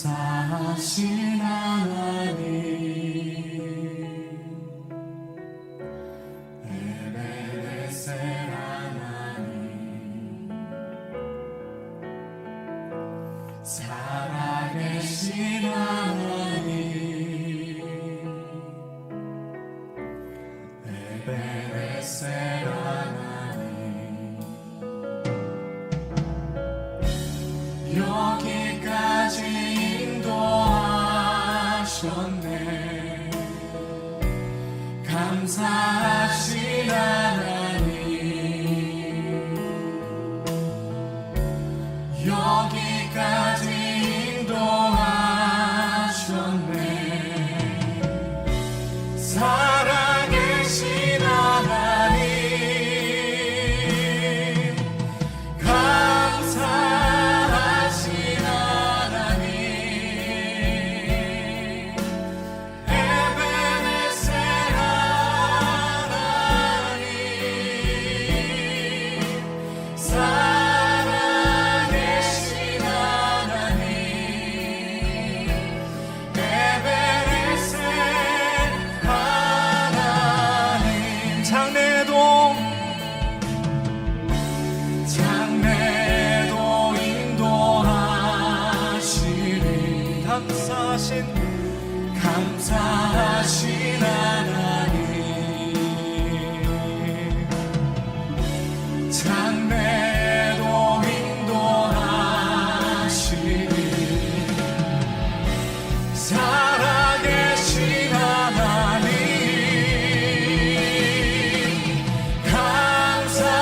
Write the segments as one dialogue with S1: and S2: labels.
S1: 감사하신 하나님, 에베레셀 하나님, 살아계신 하나님, 에베레셀 하나님, 여기까지 인도하셨네. 감사하신 하나님, 여기까지 인도하셨네. 살아계신 하나님, 감사하신 하나님, 에베네셀 하나님, 살아계신 하나님, 에베네셀 하나님, 장래도 인도하시리. 감사하신 하나님, 장래도 인도하시리. 살아계신 하나님, 감사하신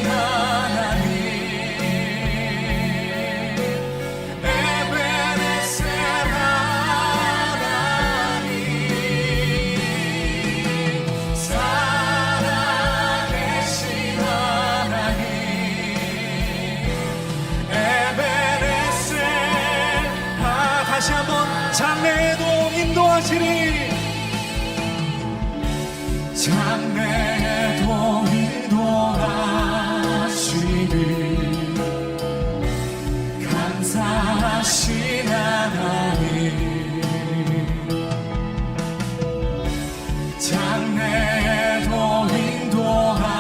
S1: 하나님, 에베네셀 하나님, 살아계신 하나님, 에베네셀 다시 한번 장래에도 인도하시리. 장래에도 인도하시리. 감사하신 하나님, 장래에도 인도하시리.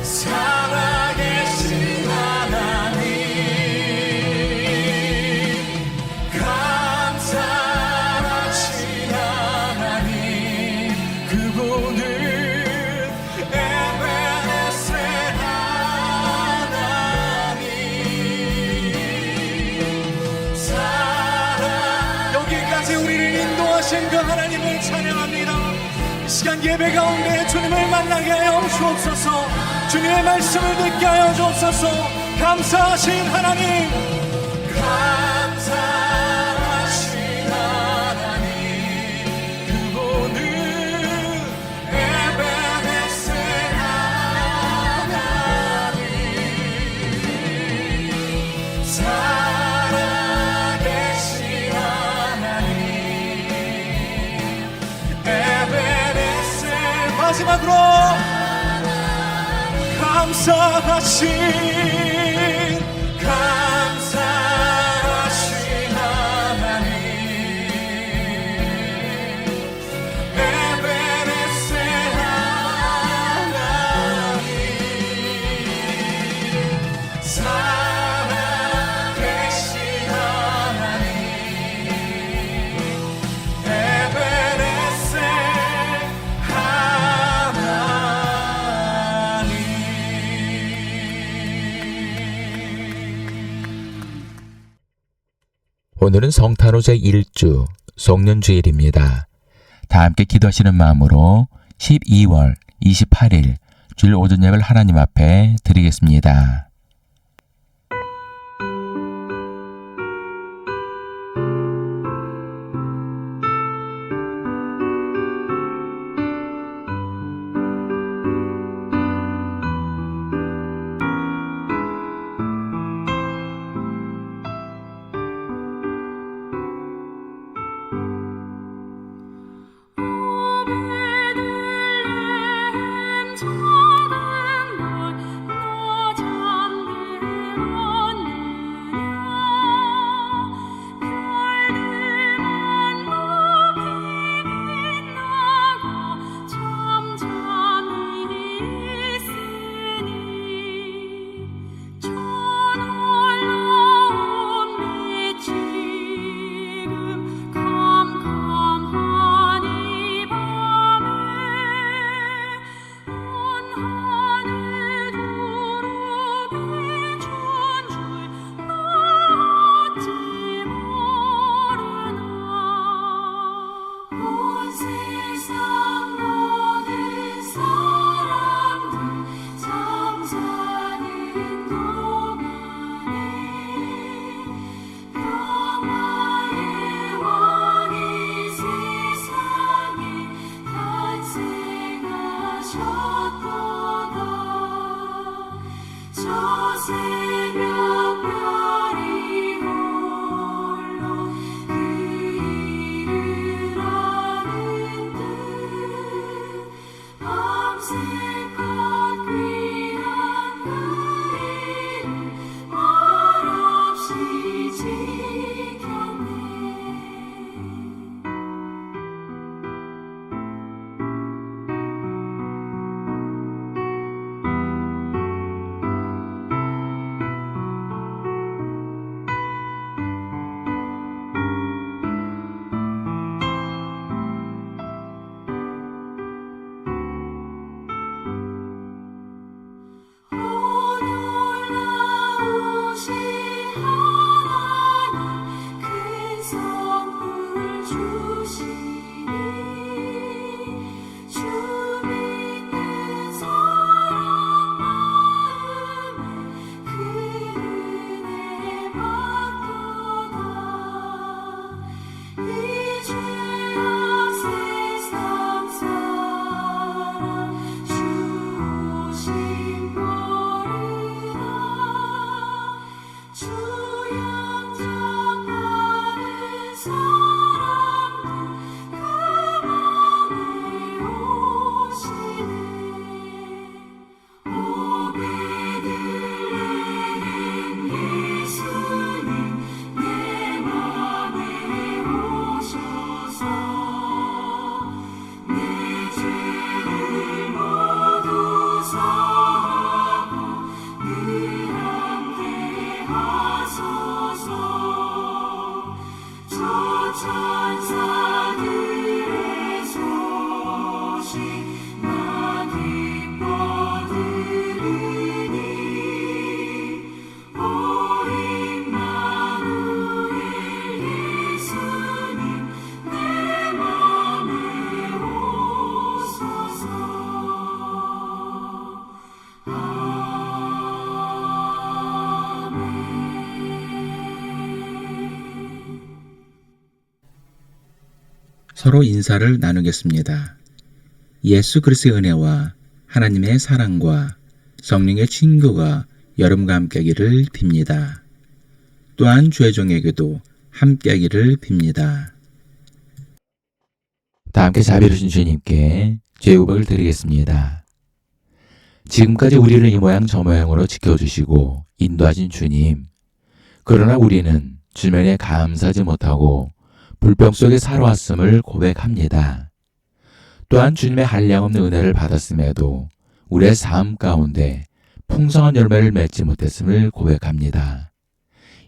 S1: 살아계신 하나님, 감사하신 하나님, 그분은 에베네셀 하나님, 여기까지 우리를 인도하신 그 하나님을 찬양합니다. 이 시간 예배 가운데 주님을 만나게 하여 주옵소서. 주님의 말씀을 듣게 하여 주옵소서. 감사하신 하나님, 감사하신 하나님, 그분은 에베네셀 하나님, 살아계신 하나님, 에베네셀. 마지막으로 감사하신 하나님, 에베네셀 하나님, 살아계신 하나님, 에베네셀
S2: 오늘은 성탄호 제1주 송년주일입니다. 다 함께 기도하시는 마음으로 12월 28일 주일 오전 예배를 하나님 앞에 드리겠습니다.
S3: 작은 별, 너 참
S2: 서로 인사를 나누겠습니다. 예수 그리스도의 은혜와 하나님의 사랑과 성령의 친교가 여러분과 함께하기를 빕니다. 또한 주의 종에게도 함께하기를 빕니다. 다 함께 자비로우신 주님께 제후복을 드리겠습니다. 지금까지 우리를 이 모양 저 모양으로 지켜주시고 인도하신 주님, 그러나 우리는 주면에 감사하지 못하고 불평 속에 살아왔음을 고백합니다. 또한 주님의 한량없는 은혜를 받았음에도 우리의 삶 가운데 풍성한 열매를 맺지 못했음을 고백합니다.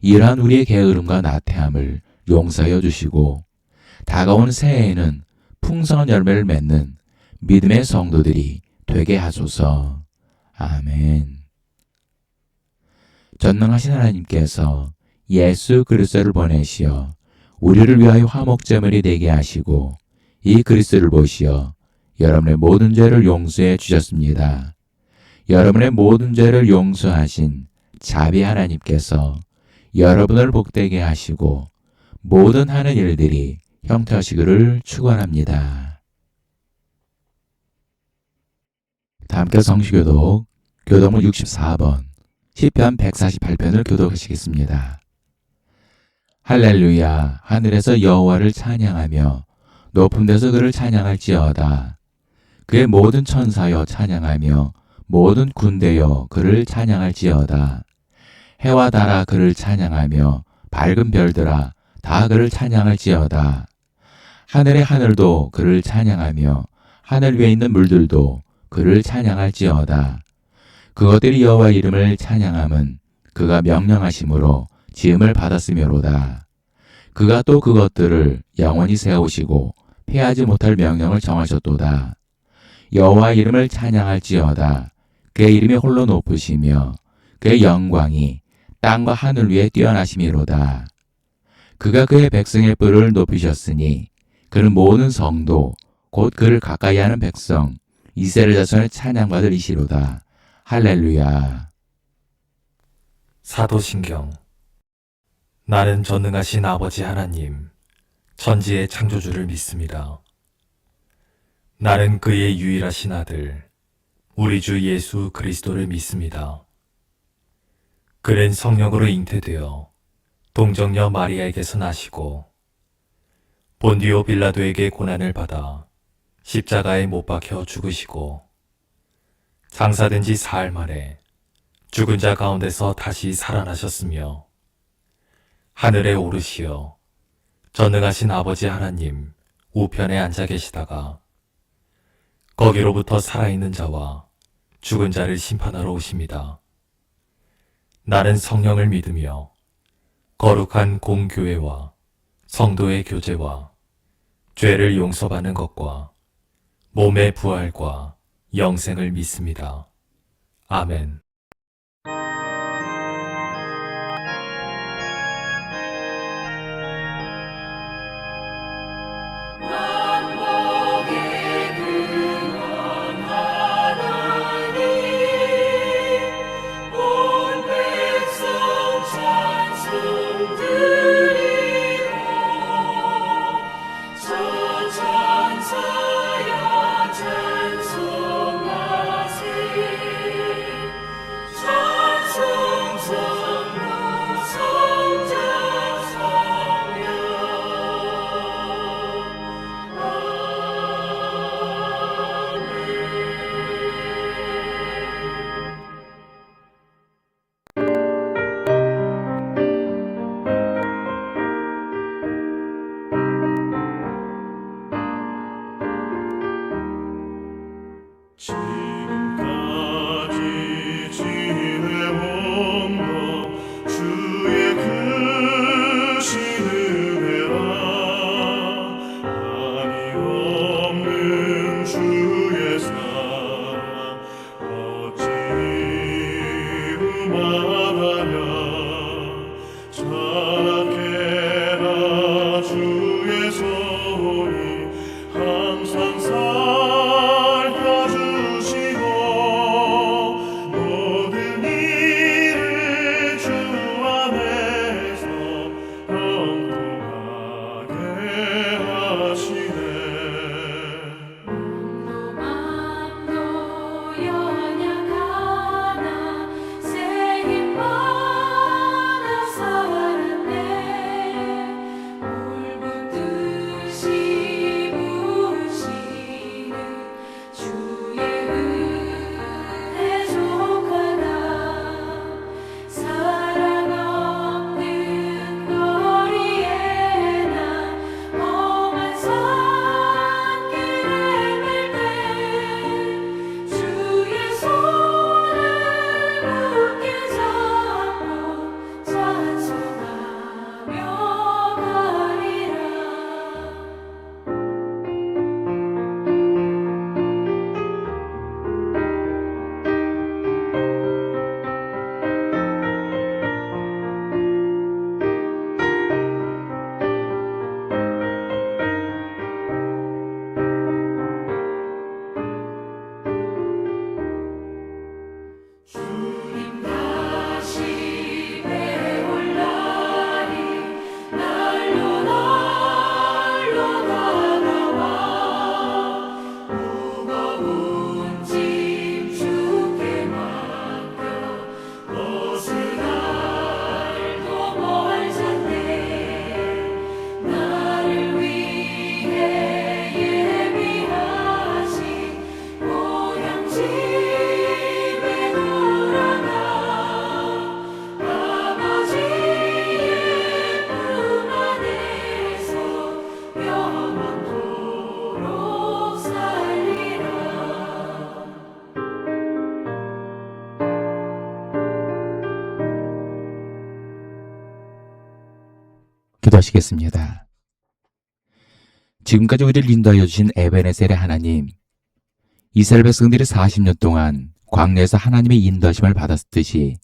S2: 이러한 우리의 게으름과 나태함을 용서하여 주시고 다가온 새해에는 풍성한 열매를 맺는 믿음의 성도들이 되게 하소서. 아멘. 전능하신 하나님께서 예수 그리스도를 보내시어 우리를 위하여 화목제물이 되게 하시고 이 그리스도를 보시어 여러분의 모든 죄를 용서해 주셨습니다. 여러분의 모든 죄를 용서하신 자비 하나님께서 여러분을 복되게 하시고 모든 하는 일들이 형통하시기를 축원합니다. 다 함께 성시교독 교독문 64번 시편 148편을 교독하시겠습니다. 할렐루야. 하늘에서 여호와를 찬양하며 높은 데서 그를 찬양할지어다. 그의 모든 천사여 찬양하며 모든 군대여 그를 찬양할지어다. 해와 달아 그를 찬양하며 밝은 별들아 다 그를 찬양할지어다. 하늘의 하늘도 그를 찬양하며 하늘 위에 있는 물들도 그를 찬양할지어다. 그것들이 여호와 이름을 찬양함은 그가 명령하심으로 지음을 받았으며로다. 그가 또 그것들을 영원히 세우시고 피하지 못할 명령을 정하셨도다. 여호와 이름을 찬양할지어다. 그의 이름이 홀로 높으시며 그의 영광이 땅과 하늘 위에 뛰어나심이로다. 그가 그의 백성의 뿔을 높이셨으니 그는 모든 성도 곧 그를 가까이 하는 백성 이스라엘 자손의 찬양받을 이시로다. 할렐루야.
S3: 사도신경. 나는 전능하신 아버지 하나님, 천지의 창조주를 믿습니다. 나는 그의 유일하신 아들, 우리 주 예수 그리스도를 믿습니다. 그는 성령으로 잉태되어 동정녀 마리아에게서 나시고 본디오 빌라도에게 고난을 받아 십자가에 못 박혀 죽으시고 장사된 지 사흘 만에 죽은 자 가운데서 다시 살아나셨으며 하늘에 오르시어 전능하신 아버지 하나님 우편에 앉아 계시다가 거기로부터 살아있는 자와 죽은 자를 심판하러 오십니다. 나는 성령을 믿으며 거룩한 공교회와 성도의 교제와 죄를 용서받는 것과 몸의 부활과 영생을 믿습니다. 아멘.
S4: 지금까지 지내온 너 주의 크신 은혜라 한이 없는 주의 사랑 어찌 음악하냐 자라게라 주의 손이 항상 살펴주시고 모든 일을 주 안에서 형통하게 하시네.
S5: 맘도 연약하나 새 힘 받아 살았네. 울붓듯이 부으시는 주의 은혜 족하다. 사랑 없는 거리에 나 험한 산길을 갈 때 주의 손을 굳게 잡고 찬송하며 가리라. 주님 다시 배울 날이 날로 다가와. 무거운 짐 주께 맡겨 벗은 날도 멀잖네. 나를 위해 예비하신 고향 집에 돌아가 아버지의 품 안에서 영원토록 살리라.
S2: 기도하시겠습니다. 지금까지 우리를 인도하여 주신 에베네셀의 하나님, 이스라엘 백성들이 40년 동안 광야에서 하나님의 인도하심을 받았듯이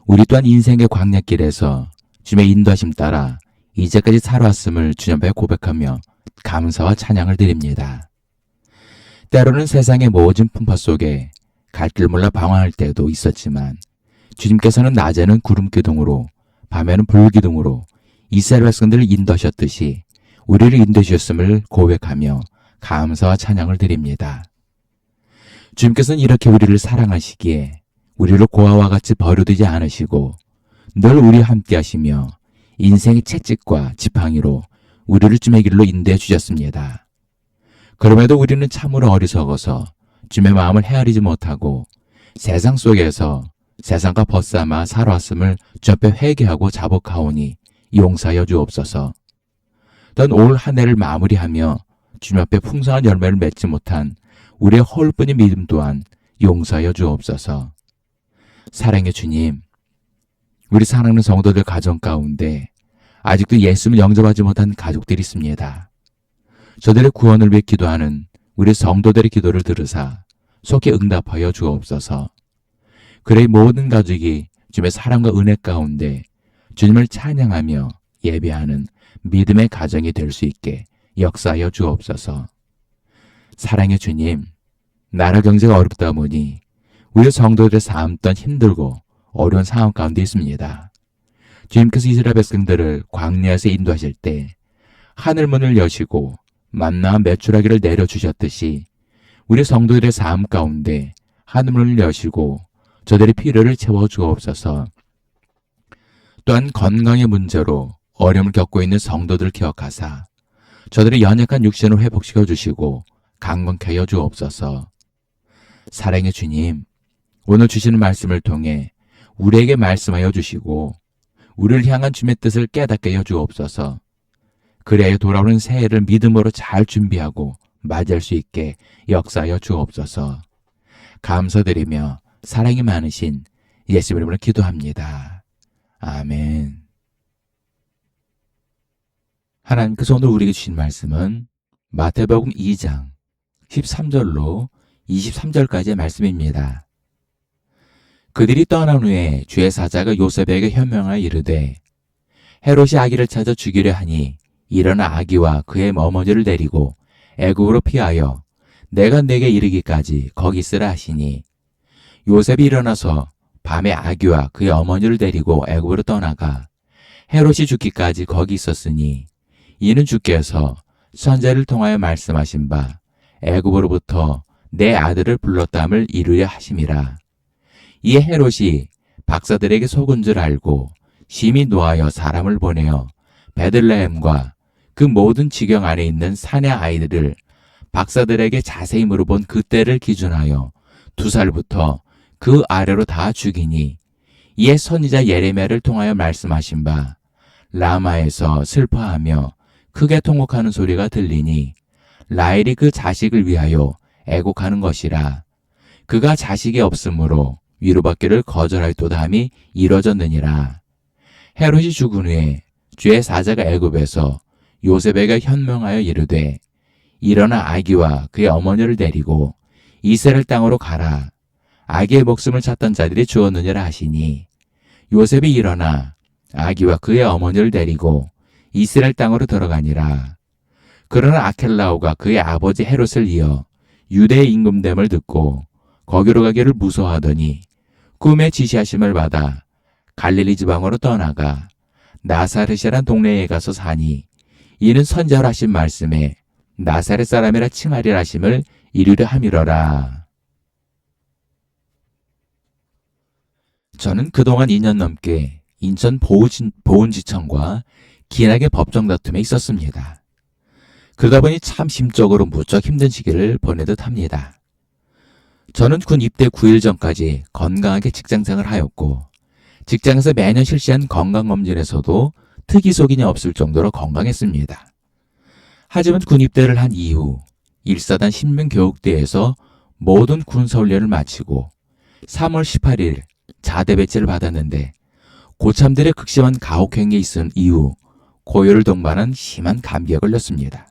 S2: 우리 또한 인생의 광야길에서 주님의 인도하심 따라 이제까지 살아왔음을 주님 앞에 고백하며 감사와 찬양을 드립니다. 때로는 세상의 모든 풍파 속에 갈 길 몰라 방황할 때도 있었지만 주님께서는 낮에는 구름 기둥으로 밤에는 불 기둥으로 이스라엘 백성들을 인도하셨듯이 우리를 인도해 주셨음을 고백하며 감사와 찬양을 드립니다. 주님께서는 이렇게 우리를 사랑하시기에 우리를 고아와 같이 버려두지 않으시고 늘 우리와 함께 하시며 인생의 채찍과 지팡이로 우리를 주의 길로 인도해 주셨습니다. 그럼에도 우리는 참으로 어리석어서 주의 마음을 헤아리지 못하고 세상 속에서 세상과 벗삼아 살아왔음을 주 앞에 회개하고 자복하오니 용서하여 주옵소서. 또 올 한 해를 마무리하며 주님 앞에 풍성한 열매를 맺지 못한 우리의 허울뿐인 믿음 또한 용서하여 주옵소서. 사랑의 주님, 우리 사랑하는 성도들 가정 가운데 아직도 예수를 영접하지 못한 가족들이 있습니다. 저들의 구원을 위해 기도하는 우리 성도들의 기도를 들으사 속히 응답하여 주옵소서. 그래 모든 가족이 주님의 사랑과 은혜 가운데 주님을 찬양하며 예배하는 믿음의 가정이 될 수 있게 역사하여 주옵소서. 사랑의 주님, 나라 경제가 어렵다 보니 우리 성도들의 삶 또한 힘들고 어려운 상황 가운데 있습니다. 주님께서 이스라엘 백성들을 광야에서 인도하실 때 하늘문을 여시고 만나와 메추라기를 내려주셨듯이 우리 성도들의 삶 가운데 하늘문을 여시고 저들의 필요를 채워주옵소서. 또한 건강의 문제로 어려움을 겪고 있는 성도들을 기억하사 저들의 연약한 육신을 회복시켜 주시고 강건케 하여 주옵소서. 사랑의 주님, 오늘 주시는 말씀을 통해 우리에게 말씀하여 주시고 우리를 향한 주님의 뜻을 깨닫게 하여 주옵소서. 그래야 돌아오는 새해를 믿음으로 잘 준비하고 맞이할 수 있게 역사하여 주옵소서. 감사드리며 사랑이 많으신 예수님 이름으로 기도합니다. 아멘. 하나님께서 오늘 우리에게 주신 말씀은 마태복음 2장 13절로 23절까지의 말씀입니다. 그들이 떠난 후에 주의 사자가 요셉에게 현명하여 이르되 헤롯이 아기를 찾아 죽이려 하니 일어나 아기와 그의 어머니를 데리고 애굽으로 피하여 내가 내게 이르기까지 거기 있으라 하시니 요셉이 일어나서 밤에 아기와 그의 어머니를 데리고 애굽으로 떠나가 헤롯이 죽기까지 거기 있었으니 이는 주께서 선지자를 통하여 말씀하신 바 애굽으로부터 내 아들을 불렀다함을 이루려 하심이라. 이에 헤롯이 박사들에게 속은 줄 알고 심히 노하여 사람을 보내어 베들레헴과 그 모든 지경 안에 있는 사내 아이들을 박사들에게 자세히 물어본 그때를 기준하여 2살부터 그 아래로 다 죽이니 이에 선지자 예레미야를 통하여 말씀하신 바 라마에서 슬퍼하며 크게 통곡하는 소리가 들리니 라헬이 그 자식을 위하여 애곡하는 것이라. 그가 자식이 없으므로 위로받기를 거절하였도다 함이 이뤄졌느니라. 헤롯이 죽은 후에 주의 사자가 애굽에서 요셉에게 현명하여 이르되 일어나 아기와 그의 어머니를 데리고 이스라엘 땅으로 가라. 아기의 목숨을 찾던 자들이 죽었느니라 하시니 요셉이 일어나 아기와 그의 어머니를 데리고 이스라엘 땅으로 들어가니라. 그러나 아켈라오가 그의 아버지 헤롯을 이어 유대의 임금됨을 듣고 거기로 가기를 무서워하더니 꿈에 지시하심을 받아 갈릴리 지방으로 떠나가 나사렛이란 동네에 가서 사니 이는 선지자로 하신 말씀에 나사렛 사람이라 칭하리라 하심을 이루려 함이러라. 저는 그동안 2년 넘게 인천 보은지청과 긴하게 법정 다툼에 있었습니다. 그러다 보니 참 심적으로 무척 힘든 시기를 보내듯 합니다. 저는 군 입대 9일 전까지 건강하게 직장생활을 하였고 직장에서 매년 실시한 건강검진에서도 특이소견이 없을 정도로 건강했습니다. 하지만 군 입대를 한 이후 1사단 신병교육대에서 모든 군사훈련을 마치고 3월 18일 자대 배치를 받았는데 고참들의 극심한 가혹행위에 있은 이후 고열을 동반한 심한 감기에 걸렸습니다.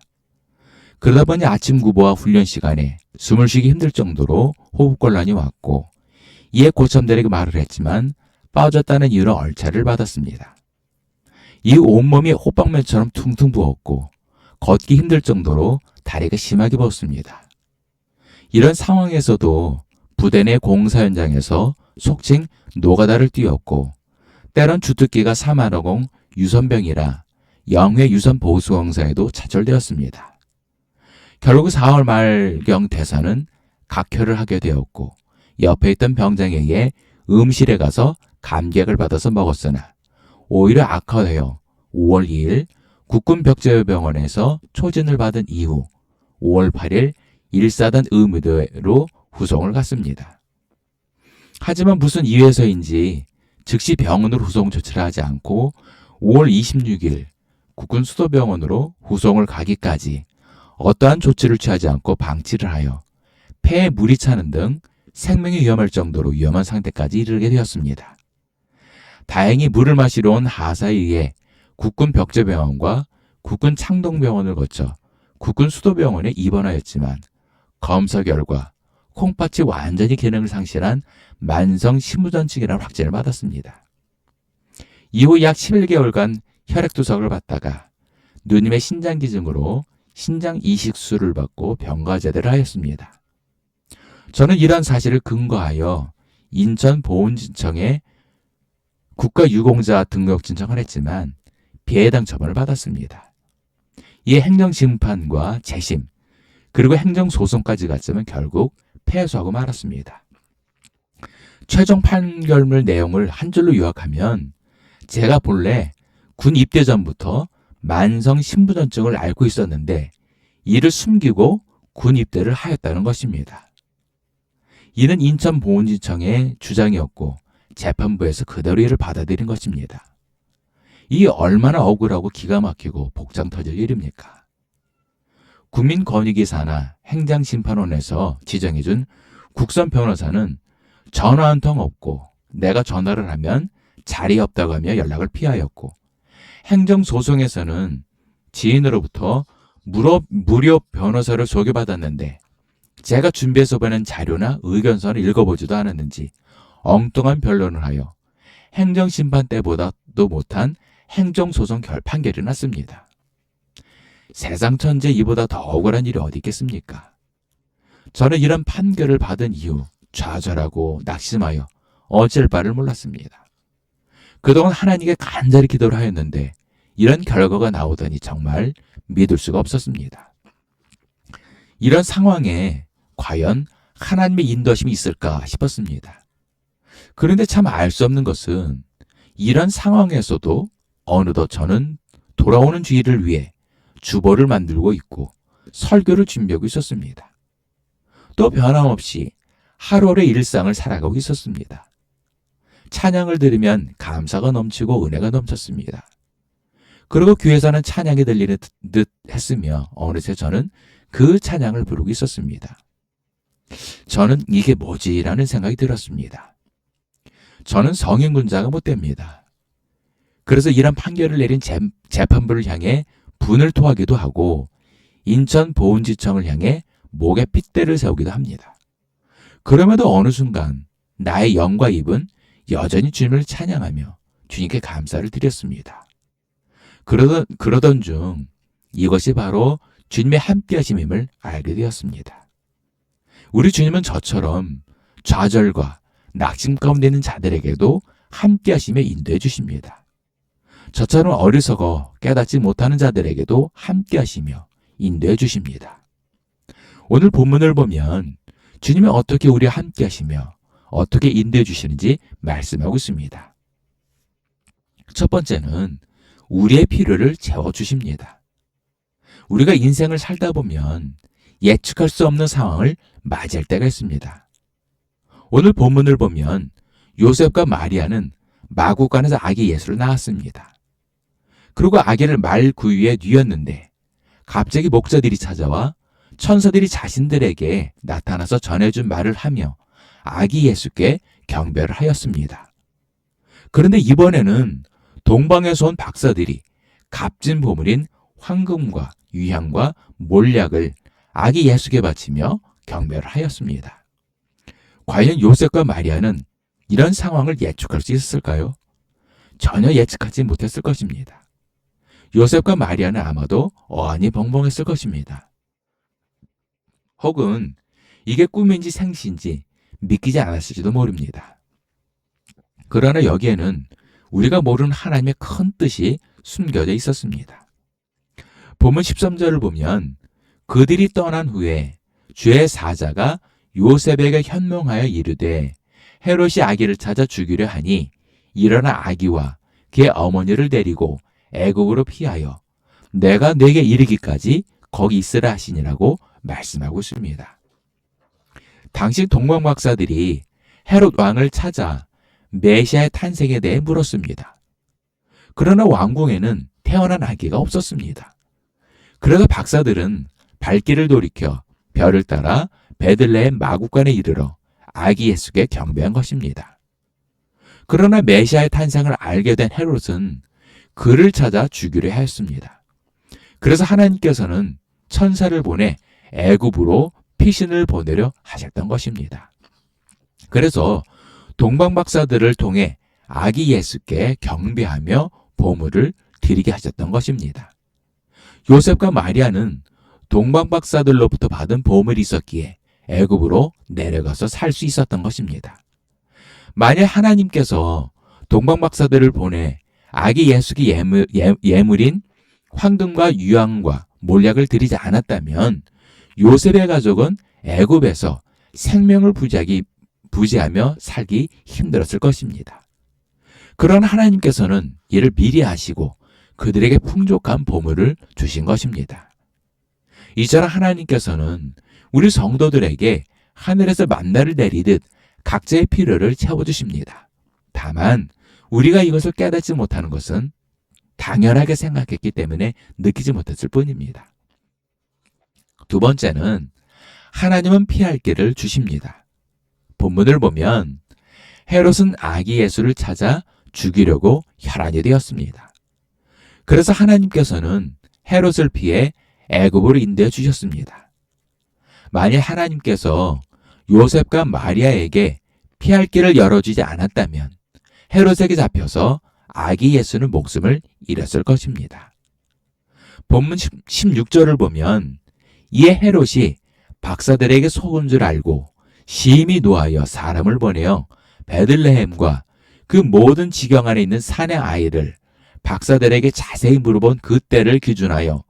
S2: 그러다 보니 아침 구보와 훈련 시간에 숨을 쉬기 힘들 정도로 호흡곤란이 왔고 이에 고참들에게 말을 했지만 빠졌다는 이유로 얼차를 받았습니다. 이후 온몸이 호빵면처럼 퉁퉁 부었고 걷기 힘들 정도로 다리가 심하게 부었습니다. 이런 상황에서도 부대 내 공사 현장에서 속칭 노가다를 뛰었고 때론 주특기가 350 유선병이라 영회 유선 보수 공사에도 차출되었습니다. 결국 4월 말경 대사는 각혈을 하게 되었고 옆에 있던 병장에게 음실에 가서 감기약을 받아서 먹었으나 오히려 악화되어 5월 2일 국군벽제병원에서 초진을 받은 이후 5월 8일 1사단 의무대로 후송을 갔습니다. 하지만 무슨 이유에서인지 즉시 병원으로 후송 조치를 하지 않고 5월 26일 국군 수도병원으로 후송을 가기까지 어떠한 조치를 취하지 않고 방치를 하여 폐에 물이 차는 등 생명이 위험할 정도로 위험한 상태까지 이르게 되었습니다. 다행히 물을 마시러 온 하사에 의해 국군 벽제병원과 국군 창동병원을 거쳐 국군 수도병원에 입원하였지만 검사 결과 콩팥이 완전히 기능을 상실한 만성 심부전증이라는 확진을 받았습니다. 이후 약 11개월간 혈액투석을 받다가 누님의 신장기증으로 신장 이식술을 받고 병가 제대를 하였습니다. 저는 이러한 사실을 근거하여 인천보훈진청에 국가유공자 등록 신청을 했지만 비해당 처분을 받았습니다. 이에 행정심판과 재심 그리고 행정소송까지 갔지만 결국 패소하고 말았습니다. 최종 판결문 내용을 한 줄로 요약하면 제가 본래 군 입대 전부터 만성 심부전증을 앓고 있었는데 이를 숨기고 군 입대를 하였다는 것입니다. 이는 인천보훈지청의 주장이었고 재판부에서 그대로 이를 받아들인 것입니다. 이 얼마나 억울하고 기가 막히고 복장 터질 일입니까? 국민권익위사나 행정심판원에서 지정해준 국선 변호사는 전화 한 통 없고 내가 전화를 하면 자리 없다고 하며 연락을 피하였고 행정소송에서는 지인으로부터 무료 변호사를 소개받았는데 제가 준비해서 보낸 자료나 의견서를 읽어보지도 않았는지 엉뚱한 변론을 하여 행정심판 때보다도 못한 행정소송 판결이 났습니다. 세상 천재 이보다 더 억울한 일이 어디 있겠습니까? 저는 이런 판결을 받은 이후 좌절하고 낙심하여 어쩔 바를 몰랐습니다. 그동안 하나님께 간절히 기도를 하였는데 이런 결과가 나오다니 정말 믿을 수가 없었습니다. 이런 상황에 과연 하나님의 인도하심이 있을까 싶었습니다. 그런데 참 알 수 없는 것은 이런 상황에서도 어느덧 저는 돌아오는 주일을 위해 주보를 만들고 있고 설교를 준비하고 있었습니다. 또 변함없이 하루하루의 일상을 살아가고 있었습니다. 찬양을 들으면 감사가 넘치고 은혜가 넘쳤습니다. 그리고 귀에서는 찬양이 들리는 듯 했으며 어느새 저는 그 찬양을 부르고 있었습니다. 저는 이게 뭐지라는 생각이 들었습니다. 저는 성인군자가 못 됩니다. 그래서 이런 판결을 내린 재판부를 향해 분을 토하기도 하고 인천보훈지청을 향해 목에 핏대를 세우기도 합니다. 그럼에도 어느 순간 나의 영과 입은 여전히 주님을 찬양하며 주님께 감사를 드렸습니다. 그러던 중 이것이 바로 주님의 함께하심임을 알게 되었습니다. 우리 주님은 저처럼 좌절과 낙심 가운데 있는 자들에게도 함께하심에 인도해 주십니다. 저처럼 어리석어 깨닫지 못하는 자들에게도 함께하시며 인도해 주십니다. 오늘 본문을 보면 주님이 어떻게 우리와 함께하시며 어떻게 인도해 주시는지 말씀하고 있습니다. 첫 번째는 우리의 필요를 채워주십니다. 우리가 인생을 살다 보면 예측할 수 없는 상황을 맞이할 때가 있습니다. 오늘 본문을 보면 요셉과 마리아는 마구간에서 아기 예수를 낳았습니다. 그리고 아기를 말 구유에 뉘었는데 갑자기 목자들이 찾아와 천사들이 자신들에게 나타나서 전해준 말을 하며 아기 예수께 경배를 하였습니다. 그런데 이번에는 동방에서 온 박사들이 값진 보물인 황금과 유향과 몰약을 아기 예수께 바치며 경배를 하였습니다. 과연 요셉과 마리아는 이런 상황을 예측할 수 있었을까요? 전혀 예측하지 못했을 것입니다. 요셉과 마리아는 아마도 어안이 벙벙했을 것입니다. 혹은 이게 꿈인지 생시인지 믿기지 않았을지도 모릅니다. 그러나 여기에는 우리가 모르는 하나님의 큰 뜻이 숨겨져 있었습니다. 본문 13절을 보면 그들이 떠난 후에 주의 사자가 요셉에게 현몽하여 이르되 헤롯이 아기를 찾아 죽이려 하니 일어나 아기와 그의 어머니를 데리고 애국으로 피하여 내가 내게 이르기까지 거기 있으라 하시니라고 말씀하고 있습니다. 당시 동방 박사들이 헤롯 왕을 찾아 메시아의 탄생에 대해 물었습니다. 그러나 왕궁에는 태어난 아기가 없었습니다. 그래서 박사들은 발길을 돌이켜 별을 따라 베들레헴 마구간에 이르러 아기 예수께 경배한 것입니다. 그러나 메시아의 탄생을 알게 된 헤롯은 그를 찾아 죽이려 하였습니다. 그래서 하나님께서는 천사를 보내 애굽으로 피신을 보내려 하셨던 것입니다. 그래서 동방 박사들을 통해 아기 예수께 경배하며 보물을 드리게 하셨던 것입니다. 요셉과 마리아는 동방 박사들로부터 받은 보물이 있었기에 애굽으로 내려가서 살 수 있었던 것입니다. 만약 하나님께서 동방 박사들을 보내 아기 예수께 예물인 황금과 유황과 몰약을 드리지 않았다면 요셉의 가족은 애굽에서 생명을 부지하며 살기 힘들었을 것입니다. 그러나 하나님께서는 이를 미리 하시고 그들에게 풍족한 보물을 주신 것입니다. 이처럼 하나님께서는 우리 성도들에게 하늘에서 만나를 내리듯 각자의 필요를 채워주십니다. 다만 우리가 이것을 깨닫지 못하는 것은 당연하게 생각했기 때문에 느끼지 못했을 뿐입니다. 두 번째는 하나님은 피할 길을 주십니다. 본문을 보면 헤롯은 아기 예수를 찾아 죽이려고 혈안이 되었습니다. 그래서 하나님께서는 헤롯을 피해 애굽으로 인도해 주셨습니다. 만약 하나님께서 요셉과 마리아에게 피할 길을 열어주지 않았다면 헤롯에게 잡혀서 아기 예수는 목숨을 잃었을 것입니다. 본문 16절을 보면 이에 헤롯이 박사들에게 속은 줄 알고 심히 노하여 사람을 보내어 베들레헴과 그 모든 지경 안에 있는 산의 아이를 박사들에게 자세히 물어본 그 때를 기준하여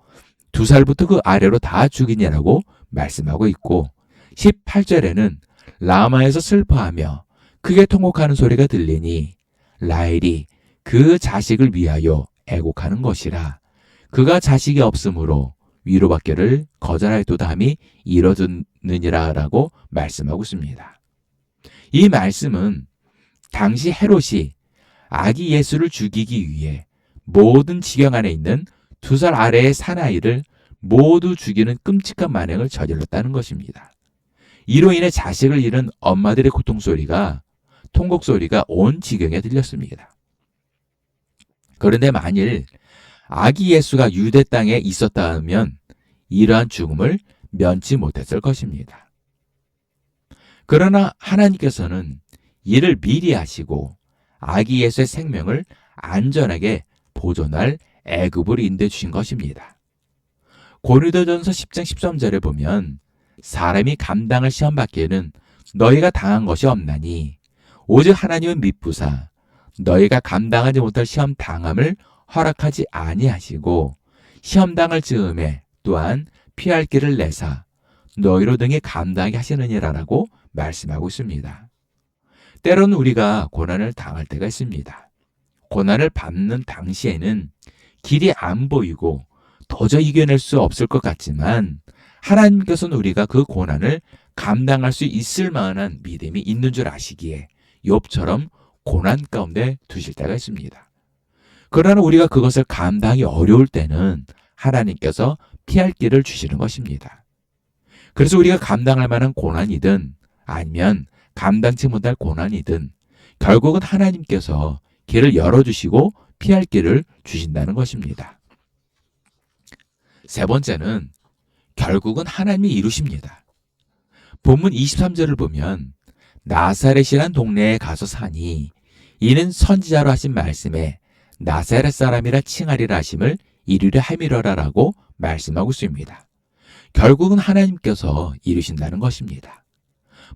S2: 2살부터 그 아래로 다 죽이냐라고 말씀하고 있고 18절에는 라마에서 슬퍼하며 크게 통곡하는 소리가 들리니 라헬이 그 자식을 위하여 애곡하는 것이라 그가 자식이 없으므로 위로받기를 거절하였도다 함이 이뤄졌느니라라고 말씀하고 있습니다. 이 말씀은 당시 헤롯이 아기 예수를 죽이기 위해 모든 지경 안에 있는 2살 아래의 사나이를 모두 죽이는 끔찍한 만행을 저질렀다는 것입니다. 이로 인해 자식을 잃은 엄마들의 고통소리가 통곡소리가 온 지경에 들렸습니다. 그런데 만일 아기 예수가 유대 땅에 있었다면 이러한 죽음을 면치 못했을 것입니다. 그러나 하나님께서는 이를 미리 하시고 아기 예수의 생명을 안전하게 보존할 애굽으로 인도해 주신 것입니다. 고린도전서 10장 13절에 보면 사람이 감당할 시험 받기에는 너희가 당한 것이 없나니 오직 하나님은 미쁘사 너희가 감당하지 못할 시험 당함을 허락하지 아니하시고 시험 당할 즈음에 또한 피할 길을 내사 너희로 등에 감당하게 하시느니라라고 말씀하고 있습니다. 때로는 우리가 고난을 당할 때가 있습니다. 고난을 받는 당시에는 길이 안 보이고 도저히 이겨낼 수 없을 것 같지만 하나님께서는 우리가 그 고난을 감당할 수 있을 만한 믿음이 있는 줄 아시기에 욥처럼 고난 가운데 두실 때가 있습니다. 그러나 우리가 그것을 감당하기 어려울 때는 하나님께서 피할 길을 주시는 것입니다. 그래서 우리가 감당할 만한 고난이든 아니면 감당치 못할 고난이든 결국은 하나님께서 길을 열어주시고 피할 길을 주신다는 것입니다. 세 번째는 결국은 하나님이 이루십니다. 본문 23절을 보면 나사렛이란 동네에 가서 사니 이는 선지자로 하신 말씀에 나사렛 사람이라 칭하리라 하심을 이루려 함이러라라고 말씀하고 있습니다. 결국은 하나님께서 이루신다는 것입니다.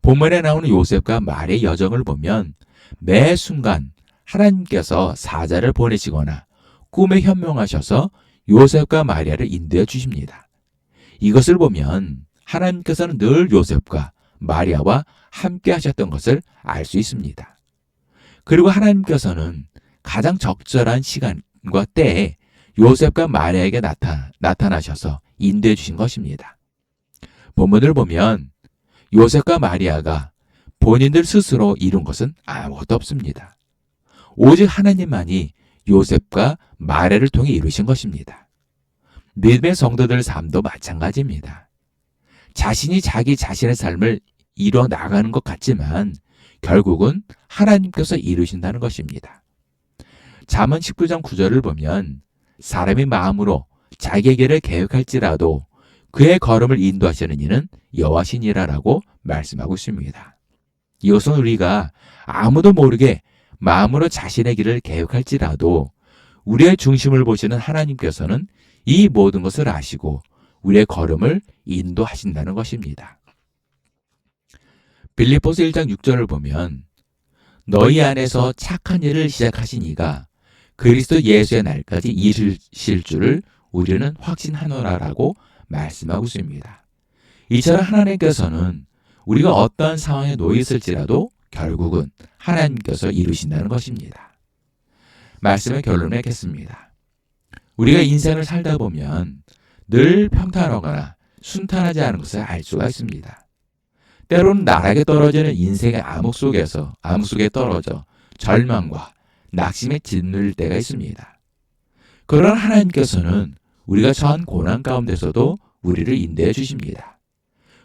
S2: 본문에 나오는 요셉과 마리아의 여정을 보면 매 순간 하나님께서 사자를 보내시거나 꿈에 현명하셔서 요셉과 마리아를 인도해 주십니다. 이것을 보면 하나님께서는 늘 요셉과 마리아와 함께 하셨던 것을 알 수 있습니다. 그리고 하나님께서는 가장 적절한 시간과 때에 요셉과 마리아에게 나타나셔서 인도해 주신 것입니다. 본문을 보면 요셉과 마리아가 본인들 스스로 이룬 것은 아무것도 없습니다. 오직 하나님만이 요셉과 마리아를 통해 이루신 것입니다. 믿음의 성도들 삶도 마찬가지입니다. 자신이 자기 자신의 삶을 이루어 나가는 것 같지만 결국은 하나님께서 이루신다는 것입니다. 잠언 19장 9절을 보면 사람이 마음으로 자기의 길을 계획할지라도 그의 걸음을 인도하시는 이는 여호와시니라라고 말씀하고 있습니다. 이것은 우리가 아무도 모르게 마음으로 자신의 길을 계획할지라도 우리의 중심을 보시는 하나님께서는 이 모든 것을 아시고 우리의 걸음을 인도하신다는 것입니다. 빌립보서 1장 6절을 보면 너희 안에서 착한 일을 시작하신 이가 그리스도 예수의 날까지 이르실 줄을 우리는 확신하노라라고 말씀하고 있습니다. 이처럼 하나님께서는 우리가 어떠한 상황에 놓여 있을지라도 결국은 하나님께서 이루신다는 것입니다. 말씀의 결론을 맺겠습니다. 우리가 인생을 살다 보면 늘 평탄하거나 순탄하지 않은 것을 알 수가 있습니다. 때로는 나락에 떨어지는 인생의 암흑 속에 떨어져 절망과 낙심에 짓눌 때가 있습니다. 그러나 하나님께서는 우리가 처한 고난 가운데서도 우리를 인도해 주십니다.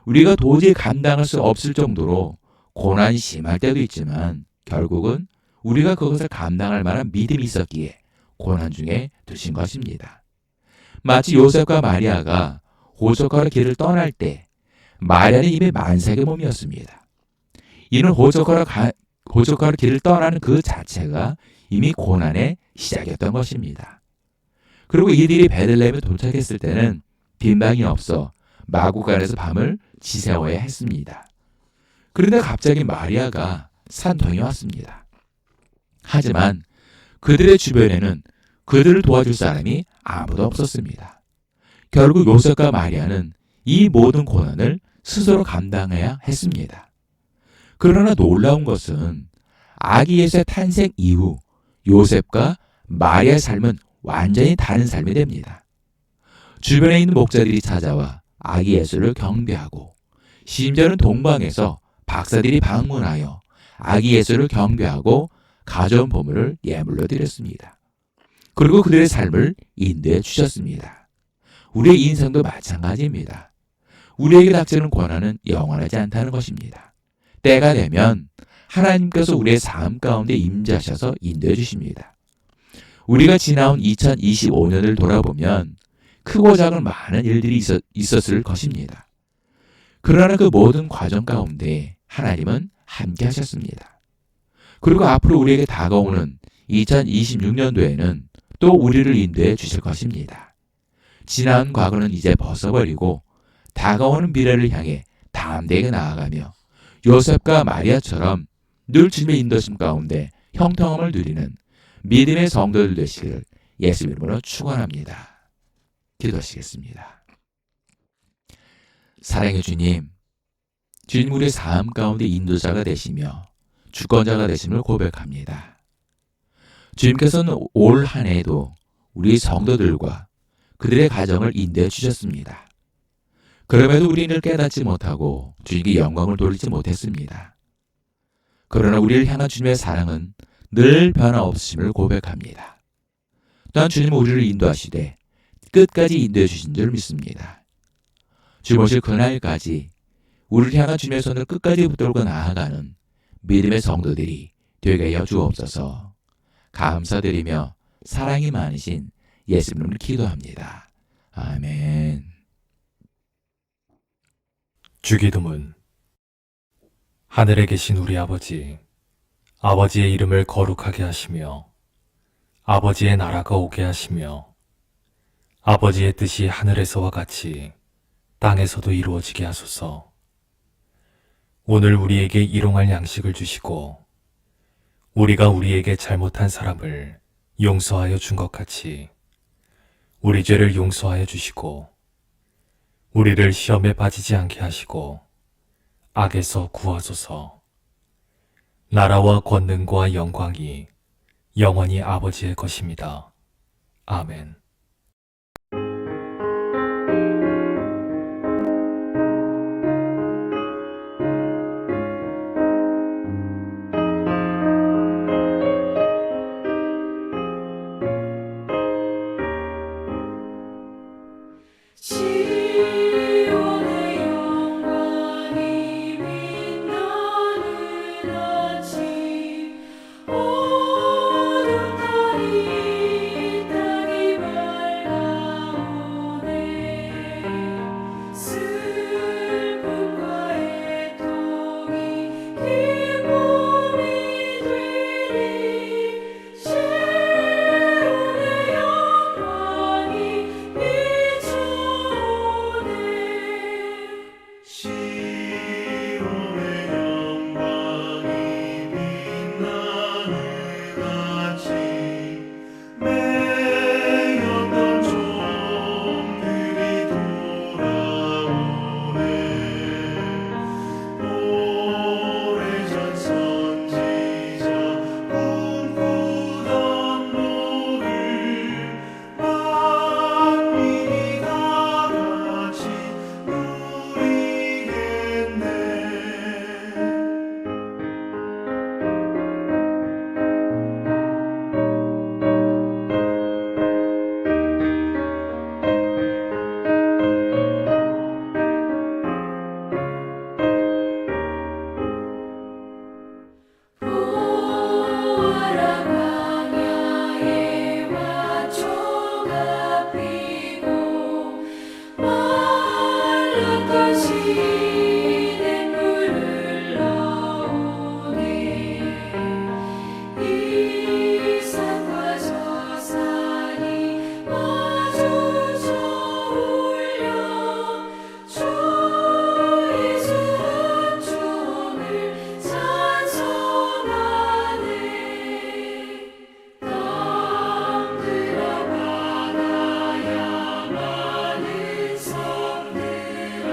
S2: 우리가 도저히 감당할 수 없을 정도로 고난이 심할 때도 있지만 결국은 우리가 그것을 감당할 만한 믿음이 있었기에 고난 중에 드신 것입니다. 마치 요셉과 마리아가 호적하러 길을 떠날 때 마리아는 이미 만삭의 몸이었습니다. 이는 호적하러 길을 떠나는 그 자체가 이미 고난의 시작이었던 것입니다. 그리고 이들이 베들레헴에 도착했을 때는 빈방이 없어 마구간에서 밤을 지새워야 했습니다. 그런데 갑자기 마리아가 산통이 왔습니다. 하지만 그들의 주변에는 그들을 도와줄 사람이 아무도 없었습니다. 결국 요셉과 마리아는 이 모든 고난을 스스로 감당해야 했습니다. 그러나 놀라운 것은 아기 예수의 탄생 이후 요셉과 마리아의 삶은 완전히 다른 삶이 됩니다. 주변에 있는 목자들이 찾아와 아기 예수를 경배하고 심지어는 동방에서 박사들이 방문하여 아기 예수를 경배하고 가져온 보물을 예물로 드렸습니다. 그리고 그들의 삶을 인도해 주셨습니다. 우리의 인생도 마찬가지입니다. 우리에게 닥치는 고난은 영원하지 않다는 것입니다. 때가 되면 하나님께서 우리의 삶 가운데 임재하셔서 인도해 주십니다. 우리가 지나온 2025년을 돌아보면 크고 작은 많은 일들이 있었을 것입니다. 그러나 그 모든 과정 가운데 하나님은 함께 하셨습니다. 그리고 앞으로 우리에게 다가오는 2026년도에는 또 우리를 인도해 주실 것입니다. 지난 과거는 이제 벗어버리고 다가오는 미래를 향해 담대하게 나아가며 요셉과 마리아처럼 늘 주님의 인도심 가운데 형통함을 누리는 믿음의 성도들 되시기를 예수 이름으로 축원합니다. 기도하시겠습니다. 사랑의 주님, 주님 우리의 삶 가운데 인도자가 되시며 주권자가 되심을 고백합니다. 주님께서는 올 한 해에도 우리 성도들과 그들의 가정을 인도해 주셨습니다. 그럼에도 우리는 깨닫지 못하고 주님께 영광을 돌리지 못했습니다. 그러나 우리를 향한 주님의 사랑은 늘 변화없으심을 고백합니다. 또한 주님은 우리를 인도하시되 끝까지 인도해 주신 줄 믿습니다. 주님 오실 그날까지 우리를 향한 주님의 손을 끝까지 붙들고 나아가는 믿음의 성도들이 되게 하여 주옵소서. 감사드리며 사랑이 많으신 예수님을 기도합니다. 아멘.
S3: 주기도문. 하늘에 계신 우리 아버지, 아버지의 이름을 거룩하게 하시며 아버지의 나라가 오게 하시며 아버지의 뜻이 하늘에서와 같이 땅에서도 이루어지게 하소서. 오늘 우리에게 일용할 양식을 주시고 우리가 우리에게 잘못한 사람을 용서하여 준 것 같이 우리 죄를 용서하여 주시고 우리를 시험에 빠지지 않게 하시고 악에서 구하소서. 나라와 권능과 영광이 영원히 아버지의 것입니다. 아멘.
S5: 시온의 영광이 빛나는 아침 어둡다리 땅이 밝아오네 슬픔과 애통이 기쁨이 되리 시온의 영광이 비추네
S4: 시온의 영광이 빛나는 아침 매였던 종들이 돌아오네 오래전 선지자 꿈꾸던 목을 만민이 다 같이 누리겠네
S5: 보아라 광야에 화초가 피고 말랐던 시냇물 흘러오네 이산과 저산이 마주쳐 울려 주의 수종을 찬송하네 땅들아 바다야 많은 섬들아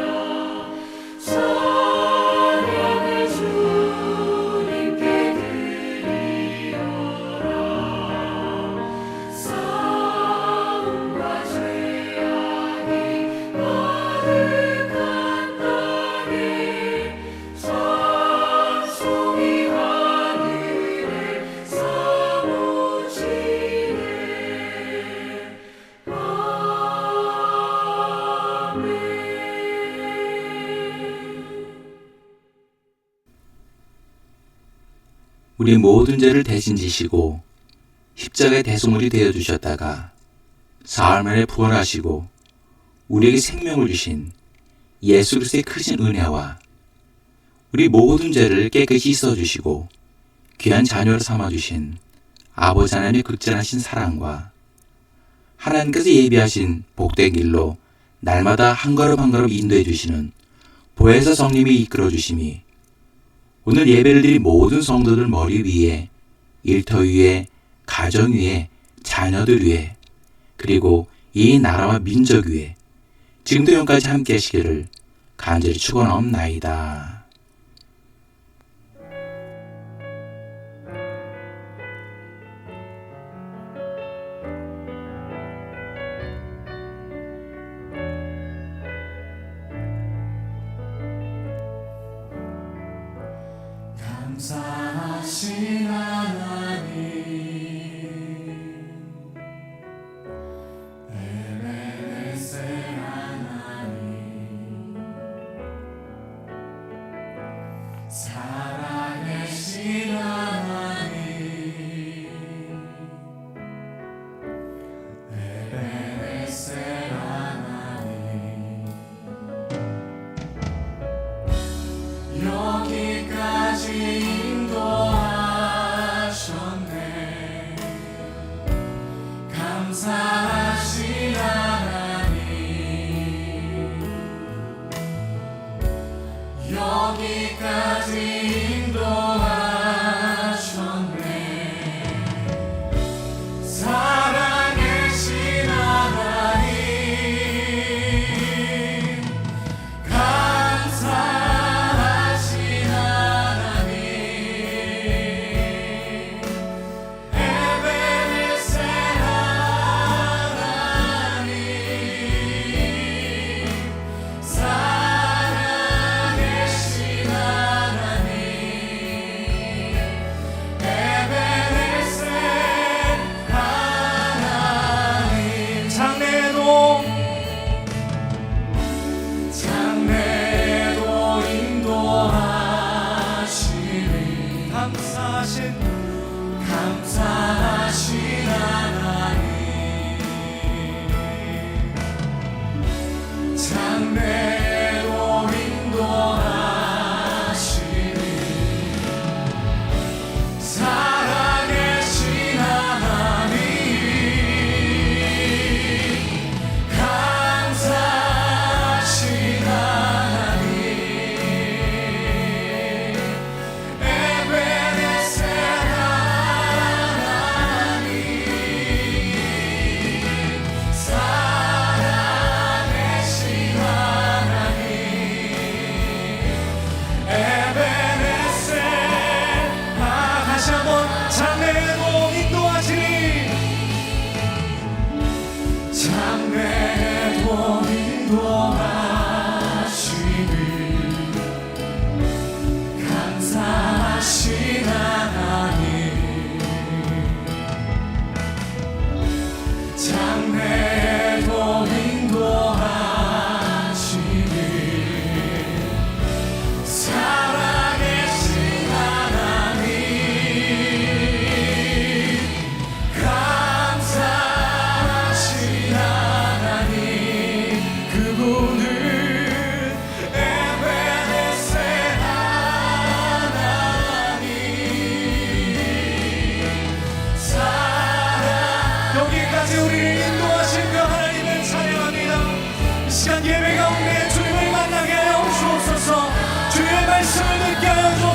S5: 찬양을 주님께 드리어라 싸움과 죄악이 가득한 땅에 찬송이 하늘에 사무치네 아멘
S2: 우리 모든 죄를 대신 지시고 십자가의 대속물이 되어 주셨다가 사흘 만에 부활하시고 우리에게 생명을 주신 예수 그리스도의 크신 은혜와 우리 모든 죄를 깨끗이 씻어 주시고 귀한 자녀로 삼아 주신 아버지 하나님의 극진하신 사랑과 하나님께서 예비하신 복된 길로 날마다 한 걸음 한 걸음 인도해 주시는 보혜사 성님이 이끌어 주심이 오늘 예배를 드린 모든 성도들 머리 위에, 일터 위에, 가정 위에, 자녀들 위에, 그리고 이 나라와 민족 위에 지금도 영까지 함께 하시기를 간절히 축원하옵나이다.
S1: 감사하신 하나님 에베네셀 하나님 살아계신 하나님 에베네셀 하나님 여기까지 인도하셨네 감사하신 하나님 여기까지 인도하셨네 살아계신 하나님 감사하신 하나님 장래도 인도하시니 감사하신 하나님 장래도 인도하시니 살아계신 하나님 감사하신 하나님 그분은 에베네셀 하나님 여기까지 우리를 인도하신 그 하나님을 찬양합니다. 이 시간 예배 가운데 주님을 만나게 하여 주옵소서 주의 말씀을 듣게 하여 주옵소서